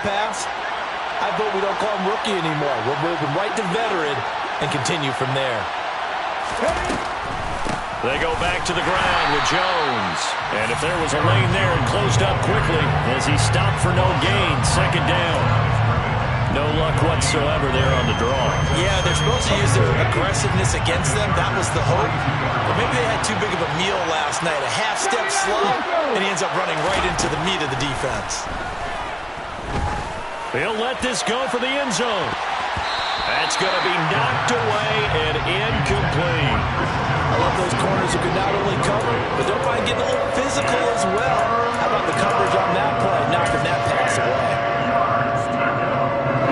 pass, I vote we don't call him rookie anymore. We're moving right to veteran and continue from there. They go back to the ground with Jones. And if there was a lane there, it closed up quickly as he stopped for no gain. Second down. No luck whatsoever there on the draw. Yeah, they're supposed to use their aggressiveness against them. That was the hope. But maybe they had too big of a meal last night. A half-step slow, and he ends up running right into the meat of the defense. He'll let this go for the end zone. That's going to be knocked away and incomplete. I love those corners who can not only cover, but don't mind getting a little physical as well. How about the coverage on that play, knocking that pass away?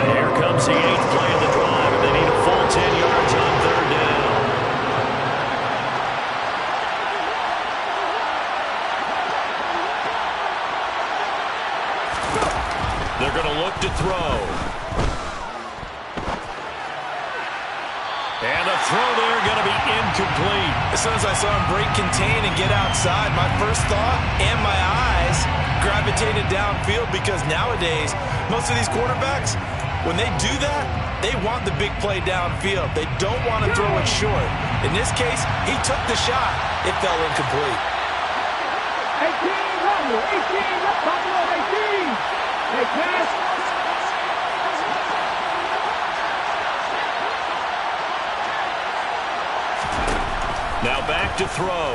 And here comes the 8th play of the drive, and they need a full 10 yards on third down. They're going to look to throw. And the throw there going to be incomplete. As soon as I saw him break contain and get outside, my first thought and my eyes gravitated downfield, because nowadays, most of these quarterbacks, when they do that, they want the big play downfield. They don't want to throw it short. In this case, he took the shot. It fell incomplete. 18, Buffalo, 18, Buffalo, 18. Hey, pass. Now back to throw.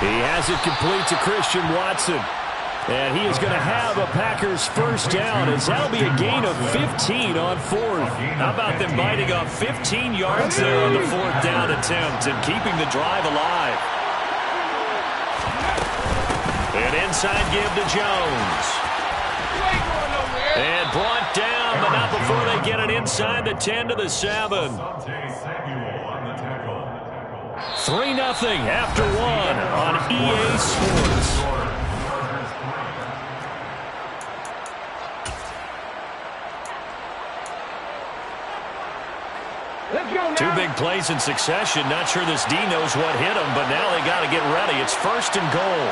He has it complete to Christian Watson. And he is going to have a Packers first down, as that'll be a gain of 15 on fourth. How about them biting off 15 yards there on the fourth down attempt and keeping the drive alive? An inside give to Jones. And brought down, but not before they get it inside the 10 to the 7. 3-0 after 1 on EA Sports. Two big plays in succession. Not sure this D knows what hit him, but now they got to get ready. It's first and goal.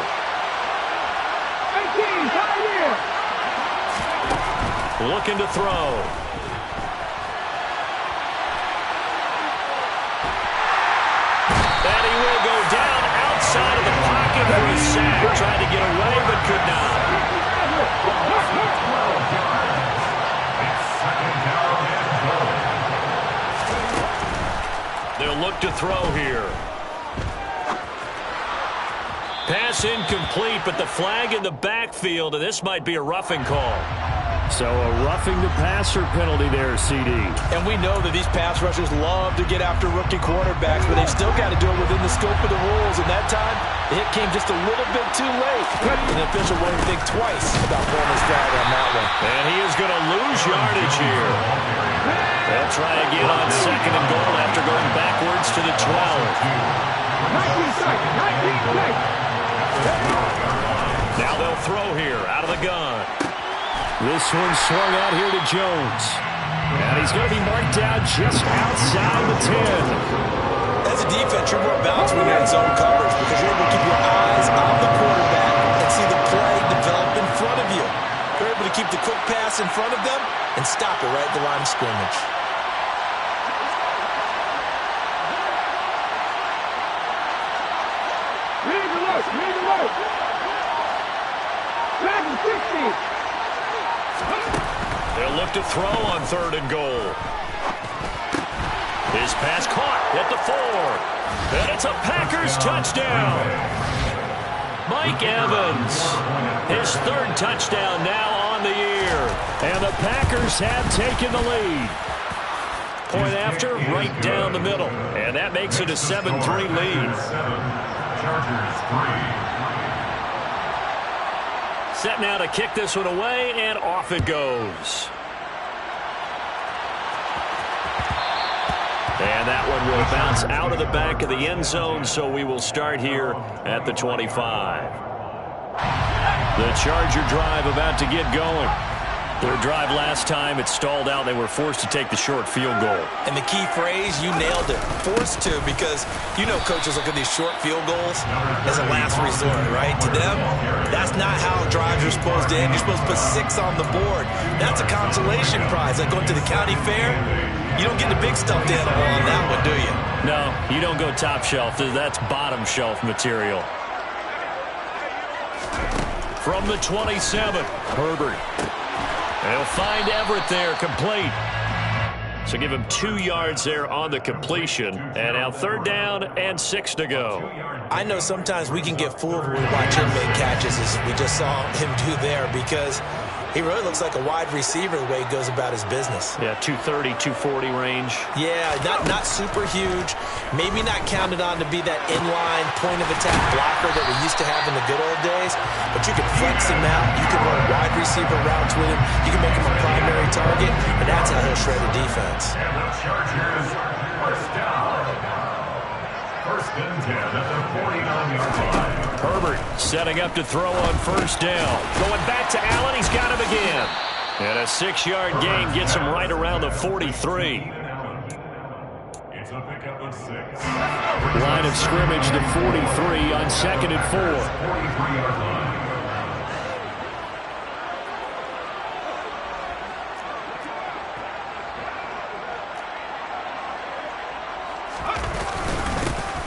18, come here. Looking to throw. And he will go down outside of the pocket for a sack. Tried to get away, but could not. They'll look to throw here. Pass incomplete, but the flag in the backfield, and this might be a roughing call. So a roughing the passer penalty there, CD. And we know that these pass rushers love to get after rookie quarterbacks, but they've still got to do it within the scope of the rules. And that time, the hit came just a little bit too late. And the official won't think twice about pulling his flag on that one. And he is going to lose yardage here. They'll try again on second and goal after going backwards to the 12. 19 seconds, 19 seconds. Now they'll throw here out of the gun. This one swung out here to Jones. And he's going to be marked down just outside the 10. As a defense, you're more balanced when you're in zone coverage, because you're able to keep your eyes on the quarterback and see the play develop in front of you. You're able to keep the quick pass in front of them and stop it right at the line of scrimmage. Read the look, read the look. 60. They'll look to throw on third and goal. His pass caught at the 4. And it's a Packers touchdown. Mike Evans, his third touchdown now on the year. And the Packers have taken the lead. Point after, right down the middle. And that makes it a 7-3 lead. Set now to kick this one away, and off it goes. And that one will bounce out of the back of the end zone, so we will start here at the 25. The Charger drive about to get going. Their drive last time, it stalled out. They were forced to take the short field goal. And the key phrase, you nailed it, forced to, because you know coaches look at these short field goals as a last resort, right? To them, that's not how drives are supposed to end. You're supposed to put 6 on the board. That's a consolation prize. Like going to the county fair, you don't get the big stuffed animal on that one, do you? No, you don't go top shelf. That's bottom shelf material. From the 27, Herbert. They'll find Everett there, complete. So give him 2 yards there on the completion. And now 3rd down and 6 to go. I know sometimes we can get fooled when we watch him make catches, as we just saw him do there, because he really looks like a wide receiver the way he goes about his business. Yeah, 230, 240 range. Yeah, not super huge. Maybe not counted on to be that inline point-of-attack blocker that we used to have in the good old days, but you can flex him out. You can run wide receiver routes with him. You can make him a primary target, and that's how he'll shred a defense. And the Chargers, first down. First and 10 at the 49-yard line. Herbert setting up to throw on 1st down. Going back to Allen. He's got him again. And a 6-yard gain gets him right around the 43. It's a pickup of 6. Line of scrimmage to 43 on 2nd and 4. 43-yard line.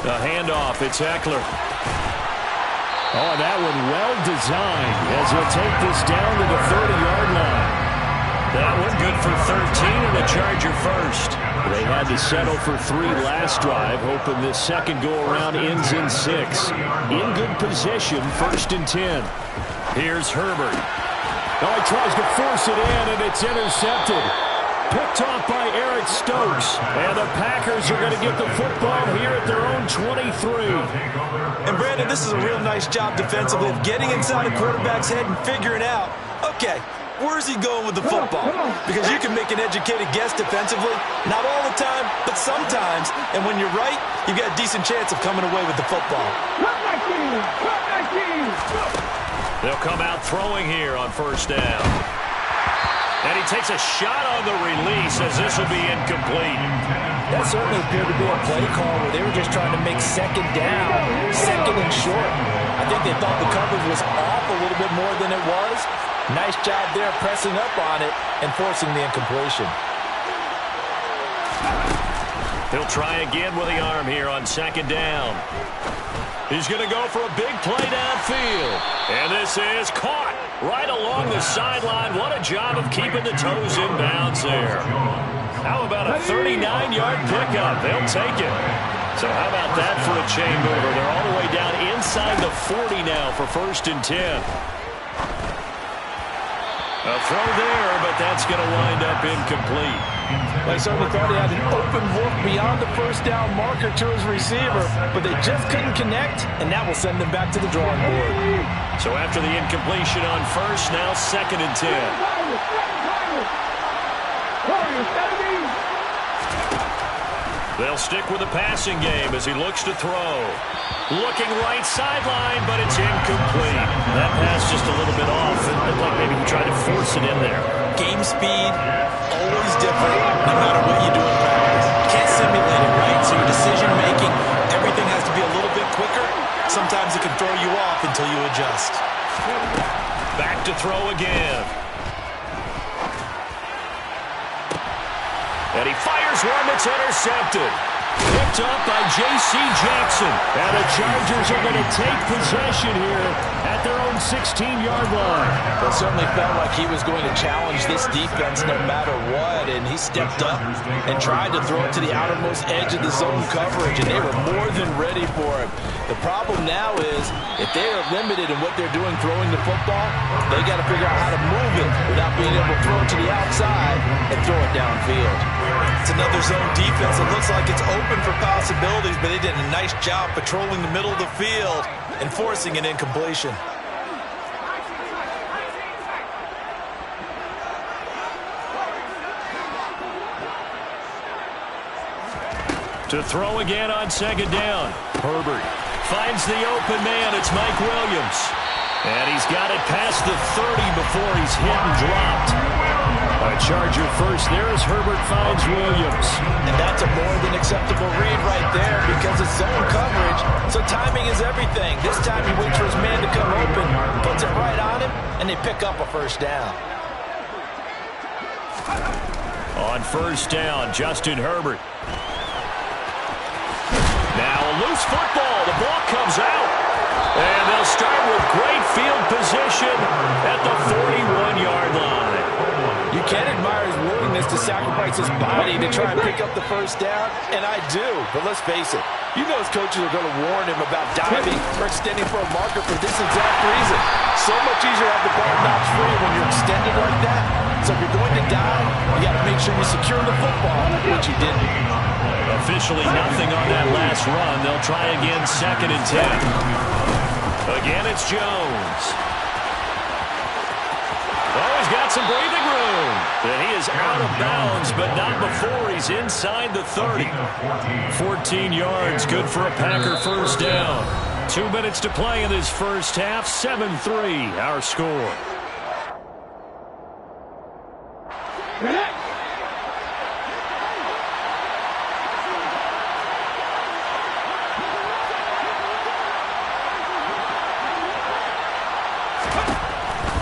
The handoff, it's Eckler. Oh, that one well designed as he'll take this down to the 30-yard line. That one good for 13 and a Charger first. They had to settle for 3 last drive, hoping this second go-around ends in 6. In good position, 1st and 10. Here's Herbert. Oh, he tries to force it in, and it's intercepted. Picked off by Eric Stokes. And the Packers are going to get the football here at their own 23. And Brandon, this is a real nice job defensively of getting inside a quarterback's head and figuring out, okay, where's he going with the football? Because you can make an educated guess defensively. Not all the time, but sometimes. And when you're right, you've got a decent chance of coming away with the football. They'll come out throwing here on 1st down. And he takes a shot on the release as this will be incomplete. That certainly appeared to be a play call where they were just trying to make 2nd down, 2nd and short. I think they thought the coverage was off a little bit more than it was. Nice job there pressing up on it and forcing the incompletion. He'll try again with the arm here on 2nd down. He's going to go for a big play downfield. And this is caught right along the sideline. What a job of keeping the toes in bounds there. How about a 39-yard pickup? They'll take it. So how about that for a chain mover? They're all the way down inside the 40 now for 1st and 10. A throw there, but that's going to wind up incomplete. They certainly thought he had an open look beyond the 1st down marker to his receiver, but they just couldn't connect, and that will send them back to the drawing board. So after the incompletion on 1st, now 2nd and 10. They'll stick with the passing game as he looks to throw. Looking right sideline, but it's incomplete. That pass just a little bit off. It looked like maybe he tried to force it in there. Game speed, always different, no matter what you do in practice. You can't simulate it, right? So your decision-making, everything has to be a little bit quicker. Sometimes it can throw you off until you adjust. Back to throw again. And he fires one that's intercepted. Picked up by J.C. Jackson. And the Chargers are going to take possession here at their own 16-yard line. It certainly felt like he was going to challenge this defense no matter what, and he stepped up and tried to throw it to the outermost edge of the zone coverage, and they were more than ready for him. The problem now is if they are limited in what they're doing throwing the football, they got to figure out how to move it without being able to throw it to the outside and throw it downfield. It's another zone defense. It looks like it's open for possibilities, but they did a nice job patrolling the middle of the field and forcing an incompletion. To throw again on 2nd down. Herbert finds the open man. It's Mike Williams. And he's got it past the 30 before he's hit and dropped. Charger first there as Herbert finds Williams. And that's a more than acceptable read right there because it's zone coverage, so timing is everything. This time he waits for his man to come open, puts it right on him, and they pick up a first down. On first down, Justin Herbert. Now a loose football. The ball comes out. And they'll start with great field position at the 41-yard line. You can admire his willingness to sacrifice his body to try and pick up the first down, and I do. But let's face it, you know his coaches are going to warn him about diving or extending for a marker for this exact reason. So much easier to have the ball knocked free when you're extended like that. So if you're going to dive, you got to make sure you secure the football, which you didn't. Officially nothing on that last run. They'll try again, 2nd and 10. Again, it's Jones. Oh, he's got some breathing room. And he is out of bounds, but not before he's inside the 30. 14 yards, good for a Packer first down. 2 minutes to play in this first half. 7-3, our score.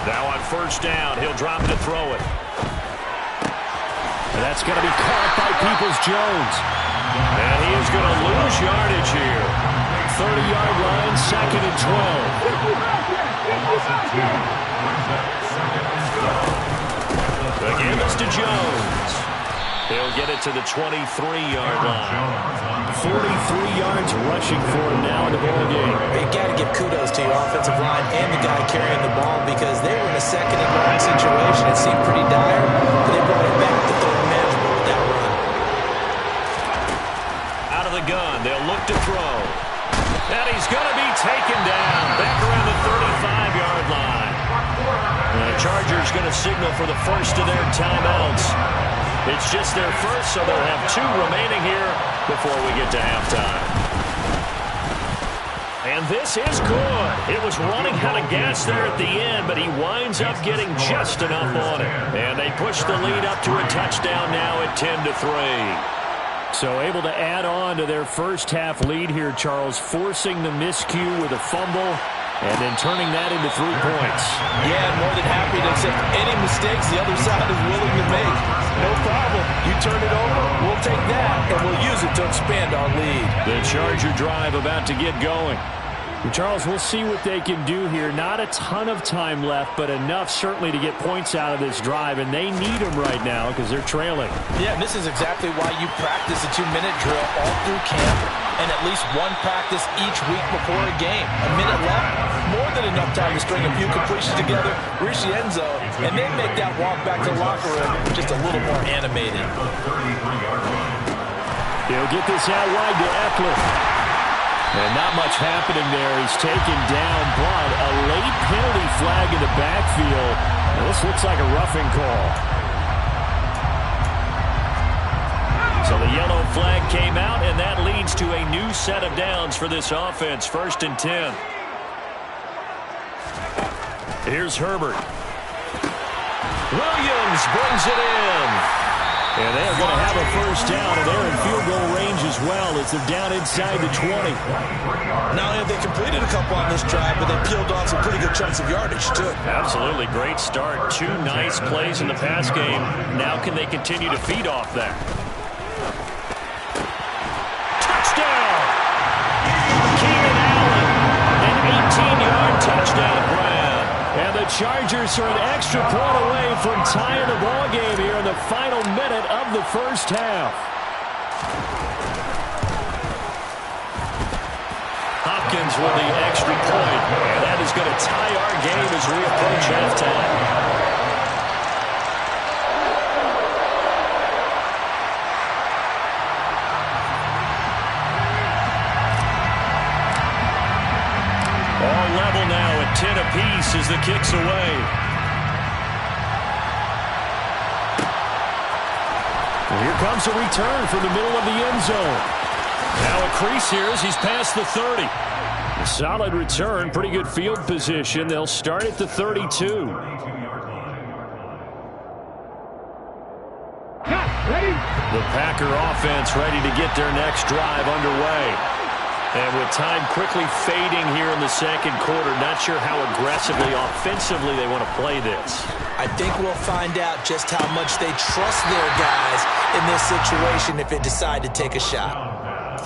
Now on first down, he'll drop it to throw it. And that's going to be caught by Peoples-Jones. And he is going to lose yardage here. 30-yard line, 2nd and 12. Again, it's to Jones. He'll get it to the 23-yard line. 43 yards rushing for him now in the ball game. You got to give kudos to your offensive line and the guy carrying the ball because they were in a 2nd and long situation. It seemed pretty dire, but they brought it back to third and manageable with that run. Out of the gun, they'll look to throw. And he's going to be taken down back around the 35-yard line. And the Chargers going to signal for the first of their timeouts. It's just their first, so they'll have 2 remaining here before we get to halftime. And this is good. It was running out of gas there at the end, but he winds up getting just enough on it. And they push the lead up to a touchdown now at 10-3. So able to add on to their first half lead here, Charles, forcing the miscue with a fumble and then turning that into 3 points. Yeah, more than happy to accept any mistakes the other side is willing to make. No problem. You turn it over, we'll take that, and we'll use it to expand our lead. The Charger drive about to get going. And Charles, we'll see what they can do here. Not a ton of time left, but enough certainly to get points out of this drive, and they need them right now because they're trailing. Yeah, and this is exactly why you practice a 2-minute drill all through camp and at least one practice each week before a game. A minute left, more than enough time to string a few completions together, reach the end zone, and then make that walk back to the locker room just a little more animated. He'll get this out wide to Eckler. And not much happening there. He's taken down, but a late penalty flag in the backfield. Now, this looks like a roughing call. So the yellow flag came out, and that leads to a new set of downs for this offense. 1st and 10. Here's Herbert. Williams brings it in. And they're going to have a first down, and they're in field goal range as well as they're down inside the 20. Not only have they completed a couple on this drive, but they peeled off some pretty good chunks of yardage, too. Absolutely. Great start. 2 nice plays in the pass game. Now can they continue to feed off that? Touchdown! Keenan Allen, an 18-yard touchdown grab. And the Chargers are an extra point away from tying the ball game here in the final minute of the first half. Hopkins with the extra point, and that is going to tie our game as we approach halftime. All level now at 10 apiece as the kick's away. Well, here comes a return from the middle of the end zone. Now a crease here as he's past the 30. A solid return, pretty good field position. They'll start at the 32. Ready? The Packer offense ready to get their next drive underway. And with time quickly fading here in the second quarter, not sure how aggressively, offensively they want to play this. I think we'll find out just how much they trust their guys in this situation if they decide to take a shot.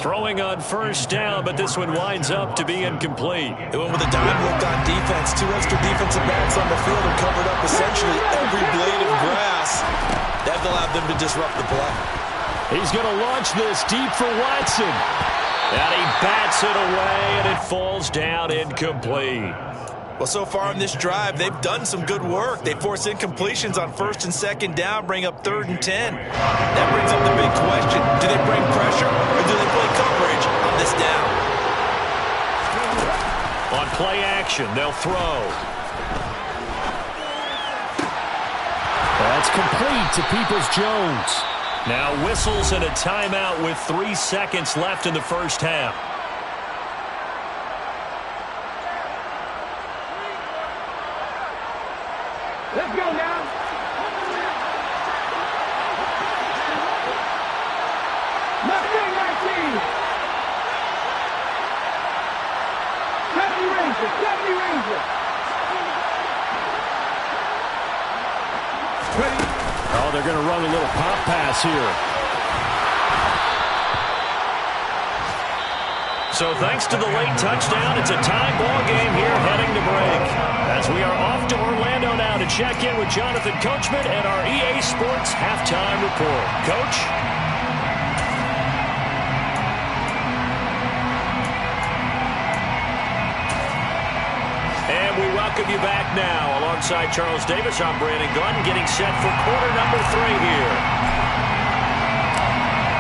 Throwing on first down, but this one winds up to be incomplete. They went with a dime look on defense. 2 extra defensive backs on the field and covered up essentially every blade of grass. That allowed them to disrupt the play. He's going to launch this deep for Watson. And he bats it away, and it falls down incomplete. Well, so far in this drive, they've done some good work. They force incompletions on 1st and 2nd down, bring up 3rd and 10. That brings up the big question. Do they bring pressure, or do they play coverage on this down? On play action, they'll throw. That's complete to Peoples-Jones. Now whistles and a timeout with 3 seconds left in the first half. Let's go now. Mustang 19. 70 Ranger, 70 Ranger. Ready? Oh, they're going to run a little pop pass here. So thanks to the late touchdown, it's a tie ball game here heading to break. As we are off to Orlando now to check in with Jonathan Coachman and our EA Sports Halftime Report. Coach? And we welcome you back now. Alongside Charles Davis, I'm Brandon Gordon, getting set for quarter number 3 here.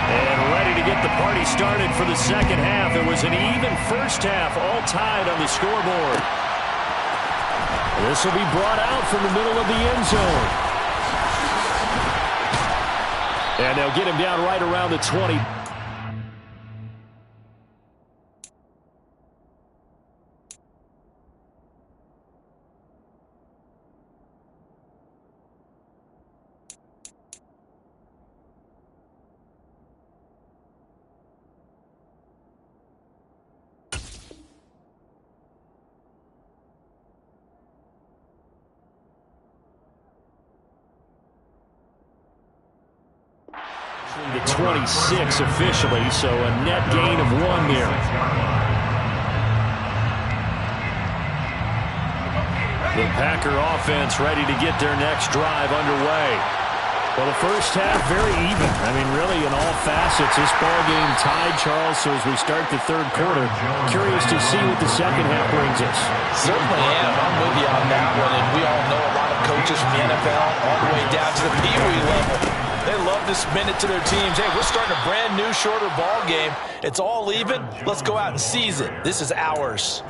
And ready to get the party started for the second half. It was an even first half, all tied on the scoreboard. This will be brought out from the middle of the end zone. And they'll get him down right around the 20. The 26 officially, so a net gain of 1 there. The Packer offense ready to get their next drive underway. Well, the first half very even. I mean, really in all facets, this ball game tied, Charles. So as we start the third quarter, curious to see what the second half brings us. Certainly am. I'm with you on that one. And we all know a lot of coaches from the NFL all the way down to the Pee Wee level. They love to spin it to their teams. Hey, we're starting a brand new, shorter ball game. It's all even. Let's go out and seize it. This is ours.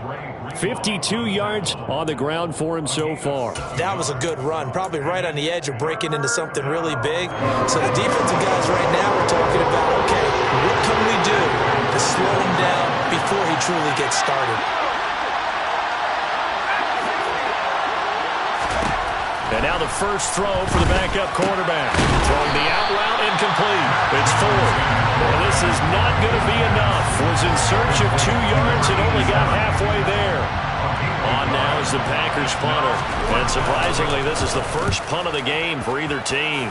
52 yards on the ground for him so far. That was a good run. Probably right on the edge of breaking into something really big. So the defensive guys right now are talking about, okay, what can we do to slow him down before he truly gets started? And now the first throw for the backup quarterback. Throwing the out route incomplete. It's Ford. Well, this is not going to be enough. Was in search of 2 yards and only got halfway there. On now is the Packers punter. And surprisingly, this is the first punt of the game for either team.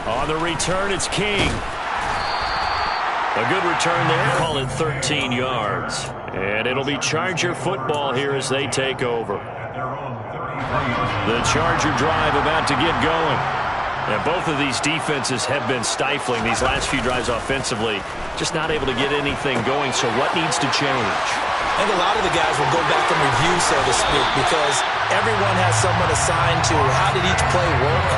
On the return, it's King. A good return there. Call it 13 yards. And it'll be Charger football here as they take over. The Charger drive about to get going. And both of these defenses have been stifling these last few drives offensively. Just not able to get anything going. So what needs to change? I think a lot of the guys will go back and review, so to speak, because everyone has someone assigned to how did each play work.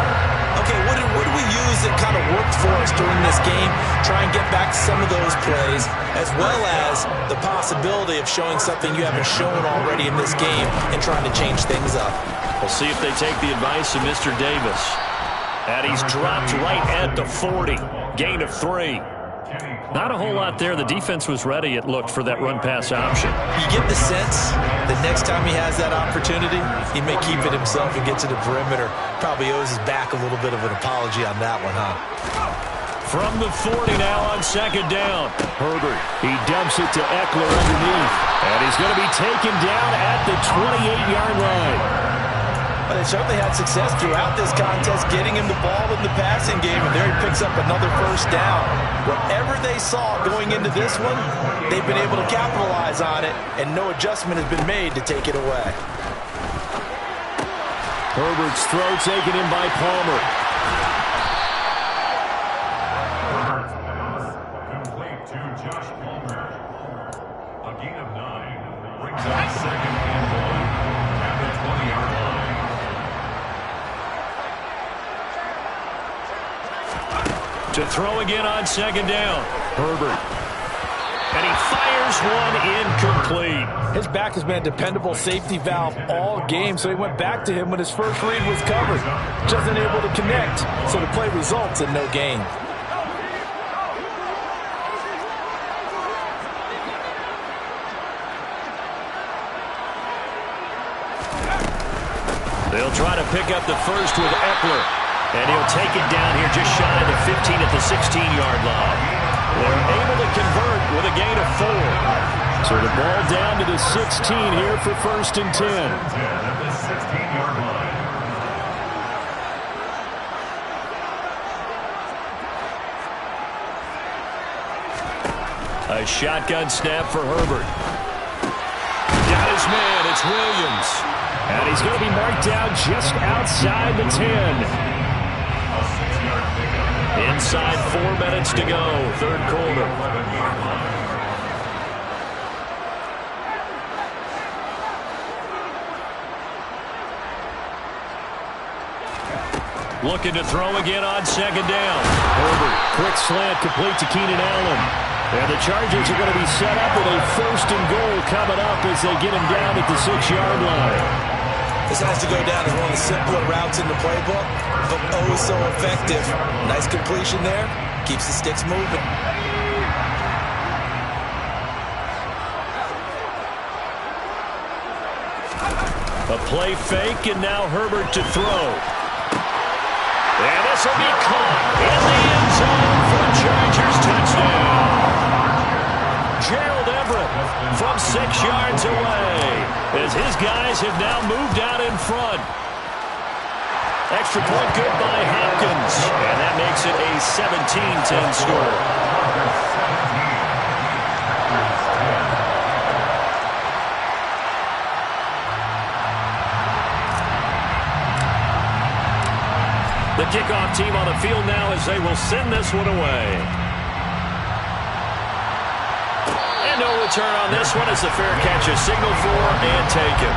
Okay, what did we use that kind of worked for us during this game? Try and get back to some of those plays, as well as the possibility of showing something you haven't shown already in this game and trying to change things up. We'll see if they take the advice of Mr. Davis. And he's dropped right at the 40. Gain of 3. Not a whole lot there. The defense was ready, it looked, for that run-pass option. You get the sense that next time he has that opportunity, he may keep it himself and get to the perimeter. Probably owes his back a little bit of an apology on that one, huh? From the 40 now on second down. Herbert, he dumps it to Eckler underneath. And he's going to be taken down at the 28-yard line. Well, they certainly had success throughout this contest getting him the ball in the passing game, and there he picks up another first down. Whatever they saw going into this one, they've been able to capitalize on it, and no adjustment has been made to take it away. Herbert's throw taken in by Palmer. Complete to Josh Palmer. A gain of 9 brings up second and 1 at the 20-yard line. To throw again on second down. Herbert. And he fires one incomplete. His back has been a dependable safety valve all game, so he went back to him when his first read was covered. Just unable to connect, so the play results in no gain. They'll try to pick up the first with Eckler. And he'll take it down here just shy of the 15 at the 16-yard line. They're able to convert with a gain of 4. So the ball down to the 16 here for first and 10. At the 16-yard line. A shotgun snap for Herbert. Got his man. It's Williams. And he's going to be marked down just outside the 10. Inside 4 minutes to go, third quarter. Looking to throw again on second down. Herbert, quick slant complete to Keenan Allen. And the Chargers are going to be set up with a first and goal coming up as they get him down at the 6-yard line. This has to go down as one of the simpler routes in the playbook, but oh so effective. Nice completion there. Keeps the sticks moving. A play fake, and now Herbert to throw. And this will be caught in the end zone for a Chargers touchdown. Gerald Everett from 6 yards away as his guys have now moved out in front. Extra point good by Hopkins, and that makes it a 17-10 score. The kickoff team on the field now as they will send this one away. And no return on this one as the fair catch is signaled for and taken.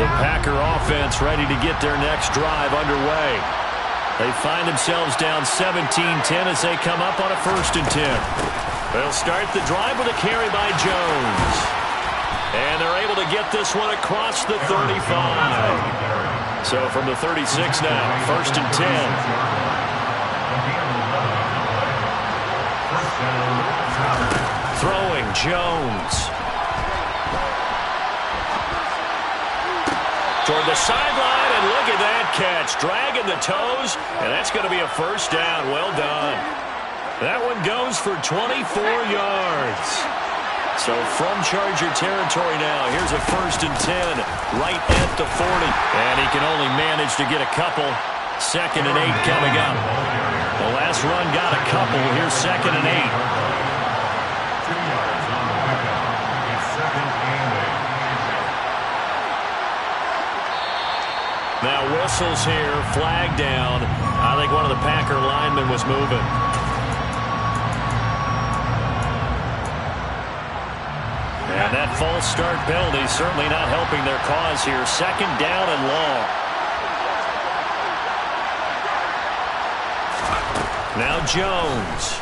The Packer offense ready to get their next drive underway. They find themselves down 17-10 as they come up on a 1st and 10. They'll start the drive with a carry by Jones. And they're able to get this one across the 35. So from the 36 now, 1st and 10. Throwing Jones. Toward the sideline, and look at that catch. Dragging the toes, and that's going to be a first down. Well done. That one goes for 24 yards. So from Charger territory now, here's a 1st and 10 right at the 40. And he can only manage to get a couple. 2nd and 8 coming up. The last run got a couple. Here's 2nd and 8. Now whistles here, flag down. I think one of the Packer linemen was moving. And that false start penalty certainly not helping their cause here. 2nd down and long. Now Jones.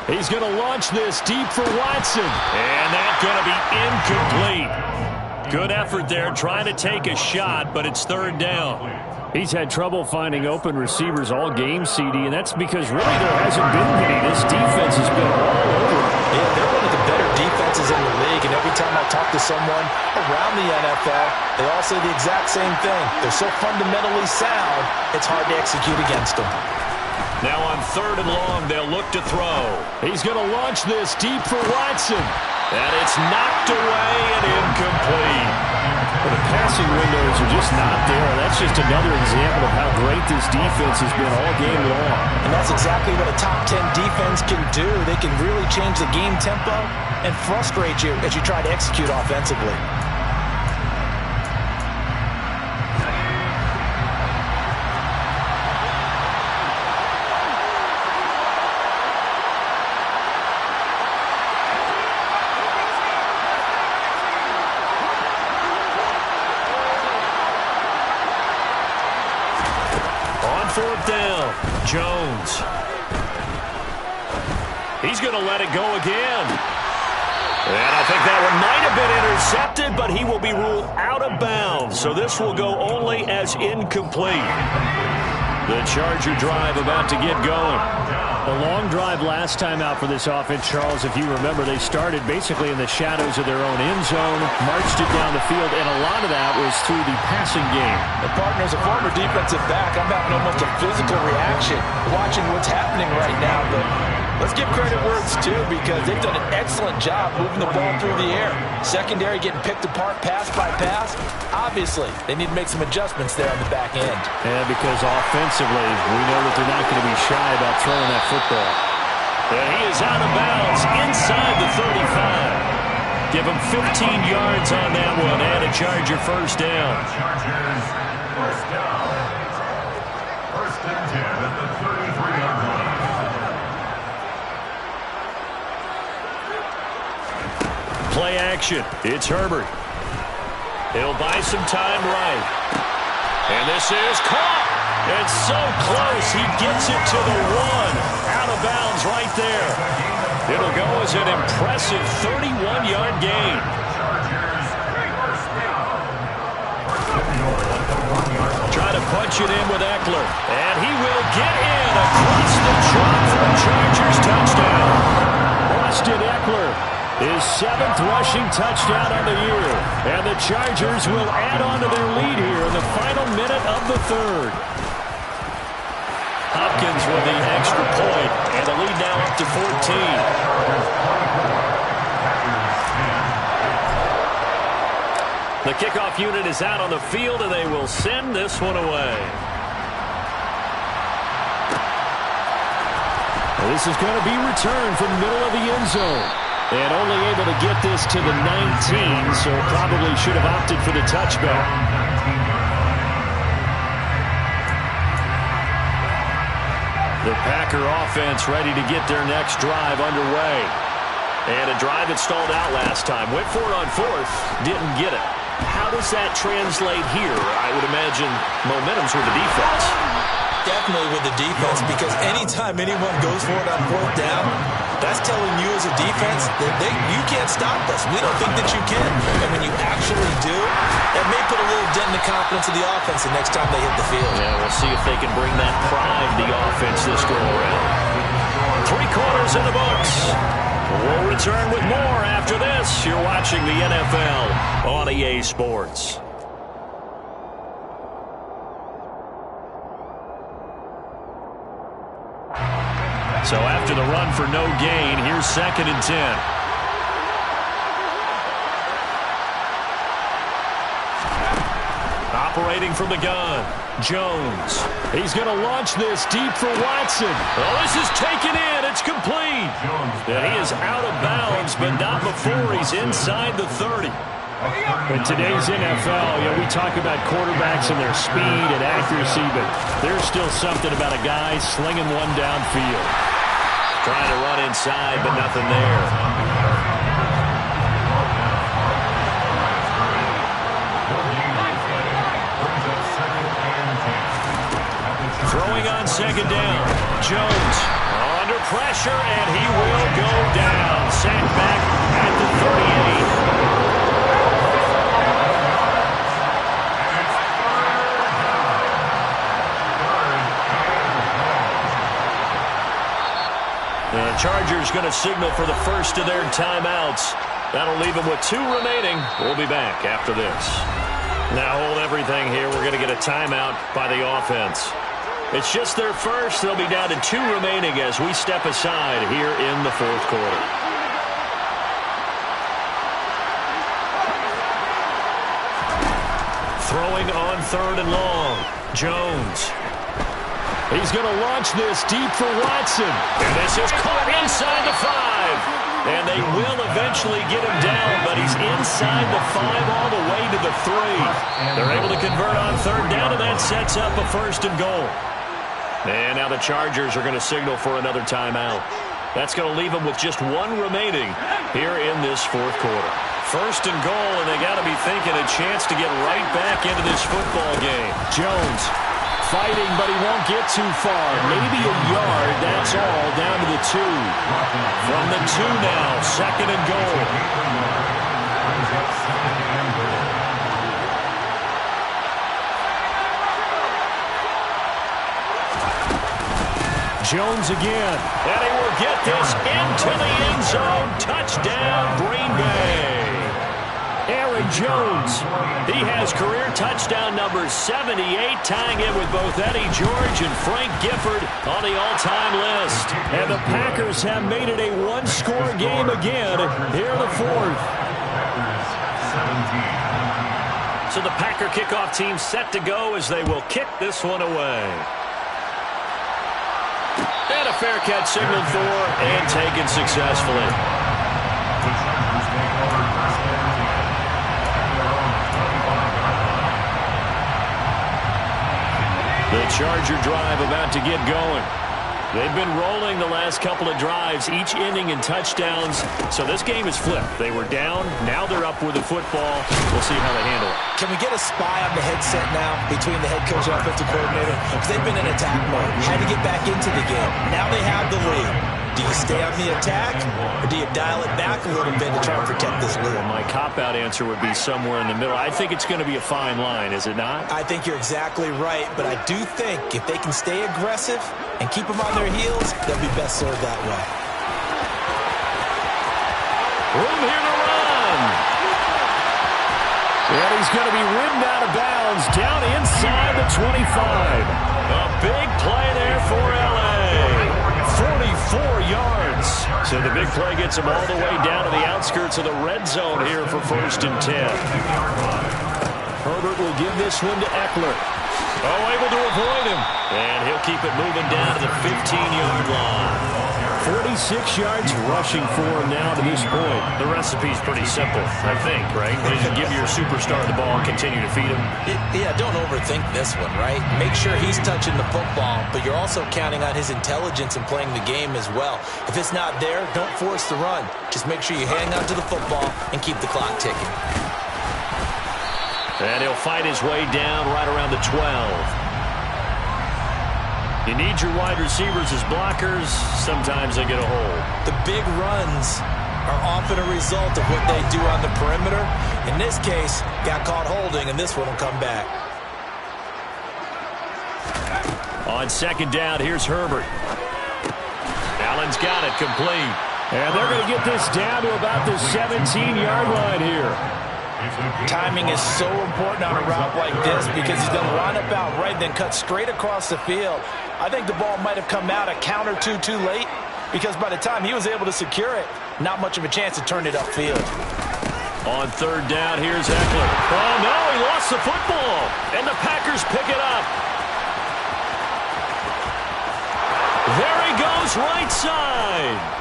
He's going to launch this deep for Watson. And that's going to be incomplete. Good effort there trying to take a shot, but it's third down. He's had trouble finding open receivers all game, CD, and that's because really there hasn't been many. This defense has been all over. Yeah, they're one of the better defenses in the league, and every time I talk to someone around the NFL, they all say the exact same thing. They're so fundamentally sound, it's hard to execute against them. Now on third and long, they'll look to throw. He's going to launch this deep for Watson. And it's knocked away and incomplete. Well, the passing windows are just not there. That's just another example of how great this defense has been all game long. And that's exactly what a top 10 defense can do. They can really change the game tempo and frustrate you as you try to execute offensively. Fourth down, Jones. He's going to let it go again. And I think that one might have been intercepted, but he will be ruled out of bounds. So this will go only as incomplete. The Charger drive about to get going. A long drive last time out for this offense, Charles. If you remember, they started basically in the shadows of their own end zone, marched it down the field, and a lot of that was through the passing game. And partner, as a former defensive back, I'm having almost a physical reaction watching what's happening right now. But let's give credit where it's due, because they've done an excellent job moving the ball through the air. Secondary getting picked apart pass by pass. Obviously, they need to make some adjustments there on the back end. And because offensively, we know that they're not going to be shy about throwing that football. And he is out of bounds inside the 35. Give him 15 yards on that one and a Charger first down. Chargers, first down. First and 10 at the 33-yard line. Play action. It's Herbert. He'll buy some time right. And this is caught. It's so close. He gets it to the one. Out of bounds right there. It'll go as an impressive 31-yard gain. Try to punch it in with Eckler. And he will get in across the chalk for a Chargers touchdown. Austin Eckler, his 7th rushing touchdown on the year. And the Chargers will add on to their lead here in the final minute of the third. Hopkins with the extra point, and the lead now up to 14. The kickoff unit is out on the field, and they will send this one away. This is going to be returned from the middle of the end zone. And only able to get this to the 19, so probably should have opted for the touchback. The Packer offense ready to get their next drive underway. And a drive that stalled out last time. Went for it on fourth, didn't get it. How does that translate here? I would imagine momentum's with the defense. Definitely with the defense, because anytime anyone goes for it on fourth down, that's telling you as a defense that you can't stop us. We don't think that you can. And when you actually do, that may put a little dent in the confidence of the offense the next time they hit the field. Yeah, we'll see if they can bring that pride to the offense this go around. 3 quarters in the books. We'll return with more after this. You're watching the NFL on EA Sports. So after the run for no gain, here's 2nd and 10. Operating from the gun, Jones. He's going to launch this deep for Watson. Oh, this is taken in. It's complete. And he is out of bounds, but not before he's inside the 30. In today's NFL, we talk about quarterbacks and their speed and accuracy, but there's still something about a guy slinging one downfield. Trying to run inside, but nothing there. Throwing on 2nd down. Jones on under pressure, and he will go down. Sacked back at the 38. The Chargers going to signal for the first of their timeouts. That'll leave them with 2 remaining. We'll be back after this. Now hold everything here. We're going to get a timeout by the offense. It's just their first. They'll be down to 2 remaining as we step aside here in the fourth quarter. Throwing on 3rd and long. Jones. He's going to launch this deep for Watson. And this is caught inside the 5. And they will eventually get him down, but he's inside the 5 all the way to the 3. They're able to convert on 3rd down, and that sets up a 1st and goal. And now the Chargers are going to signal for another timeout. That's going to leave them with just 1 remaining here in this fourth quarter. 1st and goal, and they got to be thinking a chance to get right back into this football game. Jones fighting, but he won't get too far. Maybe a yard, that's all, down to the 2. From the 2 now, 2nd and goal. Jones again, and he will get this into the end zone. Touchdown, Green Bay. Aaron Jones, he has career touchdown number 78, tying it with both Eddie George and Frank Gifford on the all-time list. And the Packers have made it a 1-score game again here in the 4th. So the Packer kickoff team set to go as they will kick this one away. And a fair catch signaled for and taken successfully. The Charger drive about to get going. They've been rolling the last couple of drives, each ending in touchdowns. So this game is flipped. They were down. Now they're up with the football. We'll see how they handle it. Can we get a spy on the headset now between the head coach and offensive coordinator? Because they've been in attack mode. Had to get back into the game. Now they have the lead. Do you stay on the attack, or do you dial it back a little bit to try and protect this lead? Well, my cop-out answer would be somewhere in the middle. I think it's going to be a fine line, is it not? I think you're exactly right, but I do think if they can stay aggressive and keep them on their heels, they'll be best served that way. Room here to run. And he's going to be ridden out of bounds down inside the 25. A big play there for L.A. 44 yards. So the big play gets him all the way down to the outskirts of the red zone here for 1st and 10. Herbert will give this one to Eckler. Oh, able to avoid him. And he'll keep it moving down to the 15-yard line. 46 yards rushing for him now to this point. The recipe's pretty simple, I think, right? Just give your superstar the ball and continue to feed him. Yeah, don't overthink this one, right? Make sure he's touching the football, but you're also counting on his intelligence in playing the game as well. If it's not there, don't force the run. Just make sure you hang on to the football and keep the clock ticking. And he'll fight his way down right around the 12. You need your wide receivers as blockers. Sometimes they get a hold. The big runs are often a result of what they do on the perimeter. In this case, got caught holding, and this one will come back. On 2nd down, here's Herbert. Allen's got it complete. And they're going to get this down to about the 17-yard line here. Timing is so important on a route like this because he's going to line up out right, then cut straight across the field. I think the ball might have come out a count or two too late because by the time he was able to secure it, not much of a chance to turn it upfield. On 3rd down, here's Eckler. Oh, no, he lost the football, and the Packers pick it up. There he goes, right side.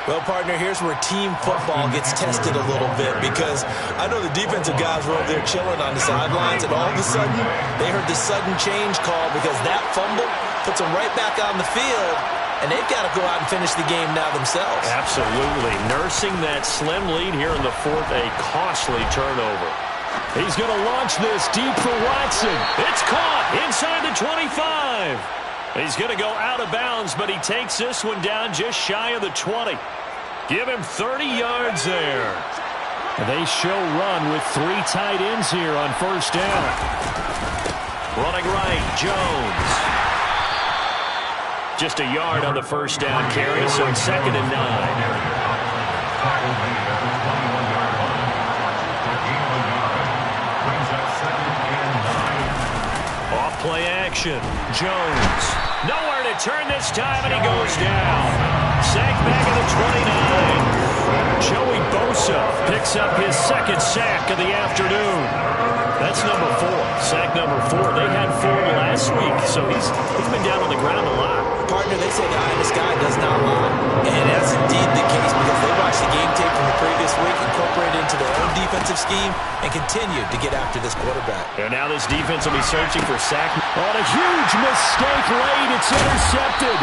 Well, partner, here's where team football gets tested a little bit because I know the defensive guys were over there chilling on the sidelines, and all of a sudden, they heard the sudden change call because that fumble puts them right back on the field, and they've got to go out and finish the game now themselves. Absolutely. Nursing that slim lead here in the 4th, a costly turnover. He's going to launch this deep for Watson. It's caught inside the 25. He's going to go out of bounds, but he takes this one down just shy of the 20. Give him 30 yards there. They show run with 3 tight ends here on first down. Running right, Jones. Just a yard on the first down carry, so it's 2nd and 9. Play action. Jones. Nowhere to turn this time, and he goes down. Sack back at the 29. Joey Bosa picks up his 2nd sack of the afternoon. That's number 4. Sack number 4. They had 4 last week, so he's been down on the ground a lot. Partner, they say the eye in the sky does not lie. And that's indeed the case because they watched the game tape from the previous week, incorporated into their own defensive scheme, and continued to get after this quarterback. And now this defense will be searching for sack. On a huge mistake late, it's intercepted.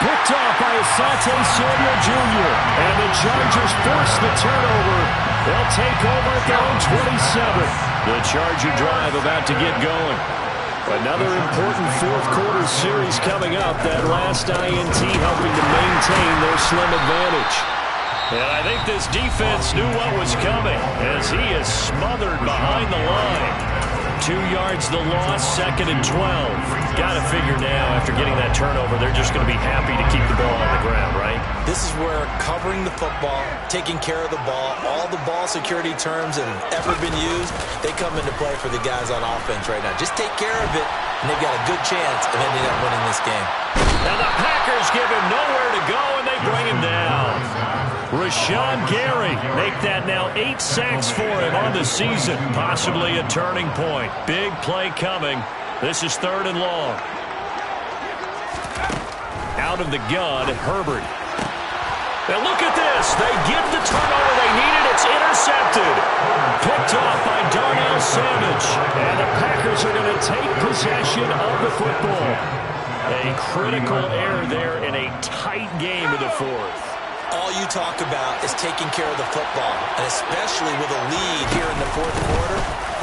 Picked off by Asante Samuel Jr. And the Chargers force the turnover. They'll take over at their own 27. The Charger drive about to get going. Another important fourth-quarter series coming up. That last INT helping to maintain their slim advantage. And I think this defense knew what was coming as he is smothered behind the line. 2 yards the loss, 2nd and 12. Got to figure now, after getting that turnover, they're just going to be happy to keep the ball on the ground, right? This is where covering the football, taking care of the ball, all the ball security terms that have ever been used, they come into play for the guys on offense right now. Just take care of it, and they've got a good chance of ending up winning this game. And the Packers give him nowhere to go, and they bring him down. Rashawn Gary make that now 8 sacks for him on the season. Possibly a turning point. Big play coming. This is 3rd and long. Out of the gun, Herbert. Now look at this. They get the turnover they needed. It's intercepted. Picked off by Darnell Savage. And the Packers are going to take possession of the football. A critical error there in a tight game in the 4th. All you talk about is taking care of the football, and especially with a lead here in the 4th quarter,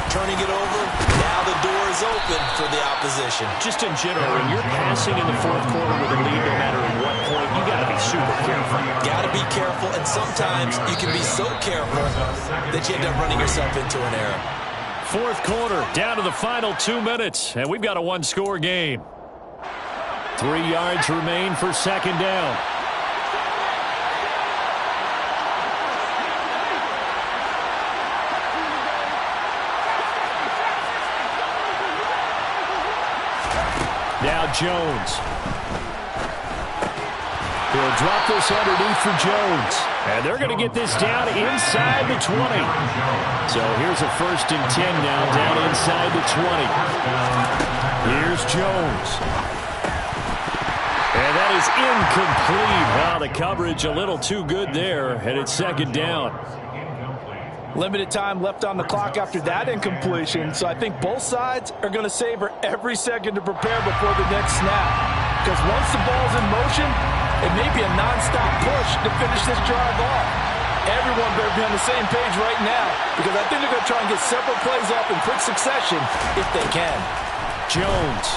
turning it over, now the door is open for the opposition. Just in general, when you're passing in the 4th quarter with a lead, no matter at what point, you got to be super careful. Got to be careful, and sometimes you can be so careful that you end up running yourself into an error. 4th quarter, down to the final 2 minutes, and we've got a 1-score game. 3 yards remain for 2nd down. Now Jones. He'll drop this underneath for Jones. And they're going to get this down inside the 20. So here's a 1st and 10 now down inside the 20. Here's Jones. And that is incomplete. Wow, the coverage a little too good there. And it's 2nd down. Limited time left on the clock after that incompletion, so I think both sides are going to savor every second to prepare before the next snap. Because once the ball's in motion, it may be a nonstop push to finish this drive off. Everyone better be on the same page right now, because I think they're going to try and get several plays off in quick succession if they can. Jones.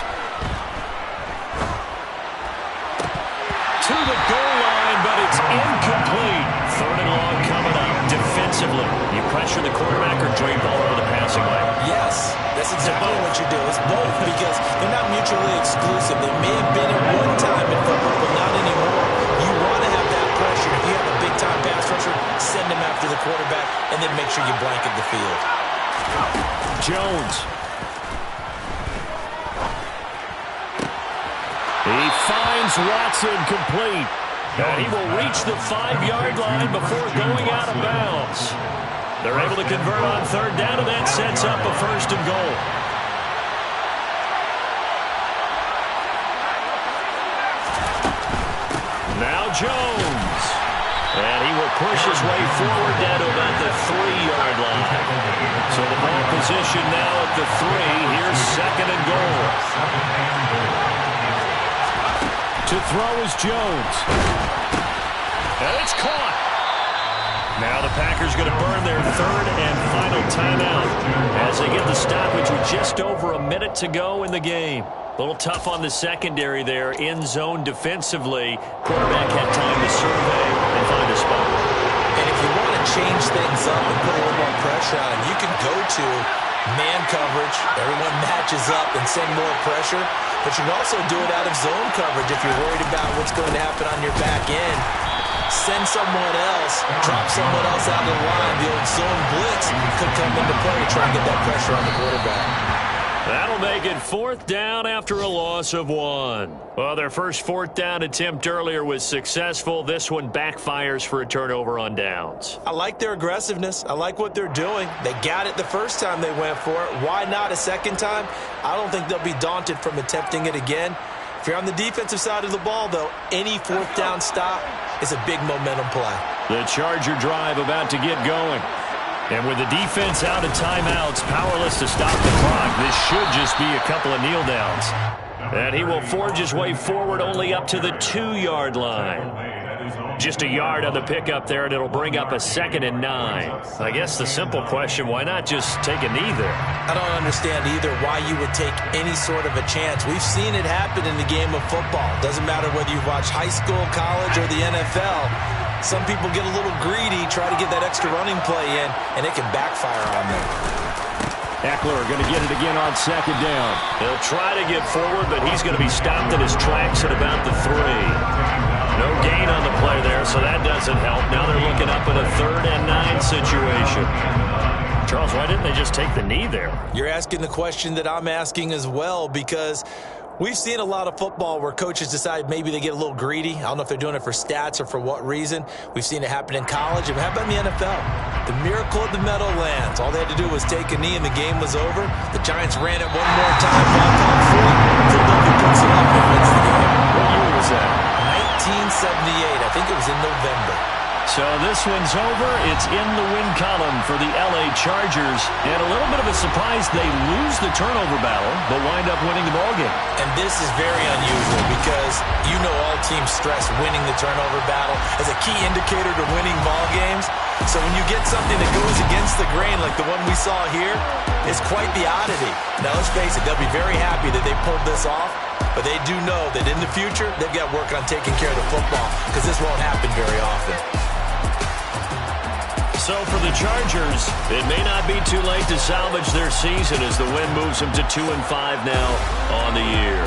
To the goal line, but it's incomplete. 3rd and long coming up. Defensively, you pressure the quarterback or drain ball over the passing lane? Yes, that's exactly what you do. It's both because they're not mutually exclusive. They may have been at one time in football, but not anymore. You want to have that pressure. If you have a big-time pass rusher, send him after the quarterback, and then make sure you blanket the field. Jones. He finds Watson complete. And he will reach the 5-yard line before going out of bounds. They're able to convert on 3rd down, and that sets up a 1st and goal. Now Jones. And he will push his way forward down to about the 3-yard line. So the ball position now at the 3. Here's 2nd and goal. To throw is Jones. And it's caught. Now the Packers going to burn their third and final timeout as they get the stoppage with just over a minute to go in the game. A little tough on the secondary there, in zone defensively. Quarterback had time to survey and find a spot. And if you want to change things up and put a little more pressure on him, you can go to man coverage. Everyone matches up and send more pressure. But you can also do it out of zone coverage if you're worried about what's going to happen on your back end. Send someone else, drop someone else out of the line. The old zone blitz could come into play to try and get that pressure on the quarterback. That'll make it 4th down after a loss of 1. Well, their first 4th down attempt earlier was successful. This one backfires for a turnover on downs. I like their aggressiveness. I like what they're doing. They got it the first time they went for it. Why not a second time? I don't think they'll be daunted from attempting it again. If you're on the defensive side of the ball, though, any 4th down stop is a big momentum play. The Charger drive about to get going. And with the defense out of timeouts, powerless to stop the clock, this should just be a couple of kneel downs. And he will forge his way forward only up to the 2-yard line. Just a yard on the pickup there, and it'll bring up a 2nd and 9. I guess the simple question, why not just take a knee there? I don't understand either why you would take any sort of a chance. We've seen it happen in the game of football. Doesn't matter whether you watch high school, college, or the NFL. Some people get a little greedy, try to get that extra running play in, and it can backfire on them. Eckler going to get it again on 2nd down. He'll try to get forward, but he's going to be stopped in his tracks at about the 3. No gain on the play there, so that doesn't help. Now they're looking up at a 3rd and 9 situation. Charles, why didn't they just take the knee there? You're asking the question that I'm asking as well, because we've seen a lot of football where coaches decide maybe they get a little greedy. I don't know if they're doing it for stats or for what reason. We've seen it happen in college. And how about in the NFL? The miracle of the Meadowlands. All they had to do was take a knee and the game was over. The Giants ran it one more time. Ball caught free. Philadelphia puts it up and wins the game. What year was that? 1978. I think it was in November. So this one's over. It's in the win column for the L.A. Chargers. And a little bit of a surprise, they lose the turnover battle, but wind up winning the ballgame. And this is very unusual because you know all teams stress winning the turnover battle as a key indicator to winning ball games. So when you get something that goes against the grain like the one we saw here, it's quite the oddity. Now let's face it, they'll be very happy that they pulled this off, but they do know that in the future, they've got to work on taking care of the football because this won't happen very often. So for the Chargers, it may not be too late to salvage their season as the win moves them to 2-5 now on the year.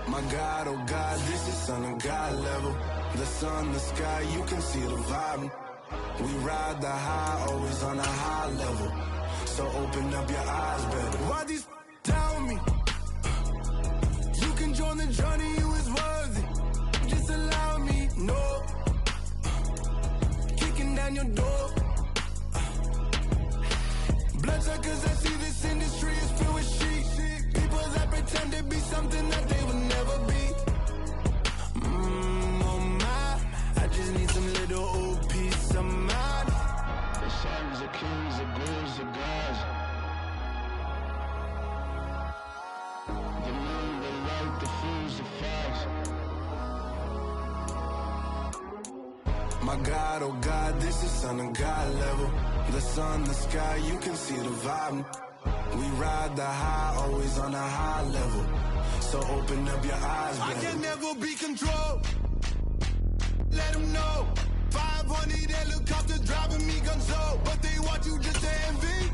My God, oh God, this is son of God level. The sun, the sky, you can see the vibe. We ride the high, always on a high level. So open up your eyes, better. Why these tell me? You can join the journey, you is worthy. Just allow me, no. Kicking down your door. Bloodsuckers, I see this industry is filled with sheep. People that pretend to be something that they will never be. Oh my, I just need some little old peace of mind. The sons of kings, the ghouls, the gods. The moon, the light, the fools, the fire. My God, oh God, this is son of God level. The sun, the sky, you can see the vibe. We ride the high, always on a high level. So open up your eyes, baby. I can never be controlled. Let them know. 500 helicopters driving me gunzo. But they want you just to envy.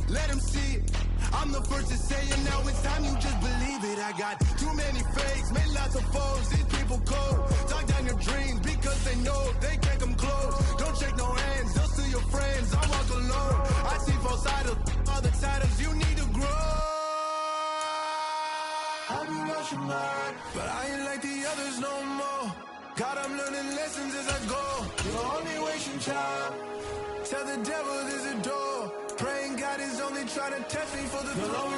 Let them see it. I'm the first to say it, now it's time you just believe it. I got too many fakes, made lots of foes. These people cold. Talk down your dreams because they know they can't come close. Don't shake no hands, they'll steal your friends. I walk alone. I see both sides of all the titles you need to grow. I've been watching mine, but I ain't like the others no more. God, I'm learning lessons as I go. You're only wasting time. Tell the devil there's a door. Praying God is only trying to test me for the throne.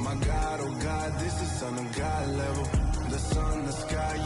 My God, oh God, this is son of God level. The sun, the sky, you